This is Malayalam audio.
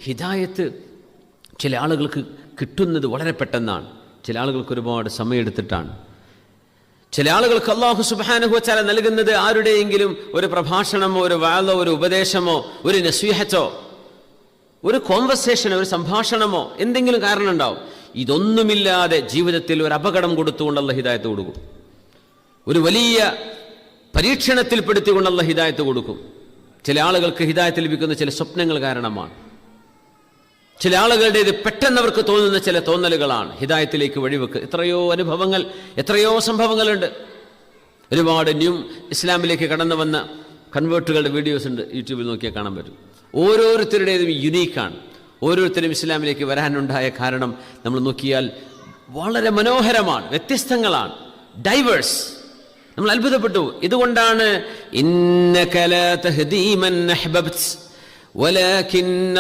ഹിദായത്ത് ചില ആളുകൾക്ക് കിട്ടുന്നത് വളരെ പെട്ടെന്നാണ്, ചില ആളുകൾക്ക് ഒരുപാട് സമയമെടുത്തിട്ടാണ്. ചില ആളുകൾക്ക് അല്ലാഹു സുബ്ഹാനഹു വ തആല നൽകുന്നത് ആരുടെയെങ്കിലും ഒരു പ്രഭാഷണമോ ഒരു വഅളോ ഒരു ഉപദേശമോ ഒരു നസീഹത്തോ ഒരു കോൺവെർസേഷനോ ഒരു സംഭാഷണമോ എന്തെങ്കിലും കാരണം ഉണ്ടാവും. ഇതൊന്നുമില്ലാതെ ജീവിതത്തിൽ ഒരു അപകടം കൊടുത്തുകൊണ്ട് അല്ലാഹു ഹിദായത്ത് കൊടുക്കും, ഒരു വലിയ പരീക്ഷണത്തിൽപ്പെടുത്തിക്കൊണ്ട് അല്ലാഹു ഹിദായത്ത് കൊടുക്കും. ചില ആളുകൾക്ക് ഹിദായത്ത് ലഭിക്കുന്ന ചില സ്വപ്നങ്ങൾ കാരണമാണ്, ചില ആളുകളുടേത് പെട്ടെന്ന് അവർക്ക് തോന്നുന്ന ചില തോന്നലുകളാണ് ഹിദായത്തിലേക്ക് വഴിവെക്ക്. എത്രയോ അനുഭവങ്ങൾ, എത്രയോ സംഭവങ്ങളുണ്ട്. ഒരുപാട് ഇസ്ലാമിലേക്ക് കടന്നു വന്ന കൺവേർട്ടുകളുടെ വീഡിയോസ് ഉണ്ട്, യൂട്യൂബിൽ നോക്കിയാൽ കാണാൻ പറ്റും. ഓരോരുത്തരുടേതും യുണീക്കാണ്. ഓരോരുത്തരും ഇസ്ലാമിലേക്ക് വരാനുണ്ടായ കാരണം നമ്മൾ നോക്കിയാൽ വളരെ മനോഹരമാണ്, വ്യത്യസ്തങ്ങളാണ്, ഡൈവേഴ്സ്. നമ്മൾ അത്ഭുതപ്പെട്ടു. ഇതുകൊണ്ടാണ് ഇന്നക ലാ തഹ്ദീ മൻ അഹ്ബബ്ത വലാകിന്ന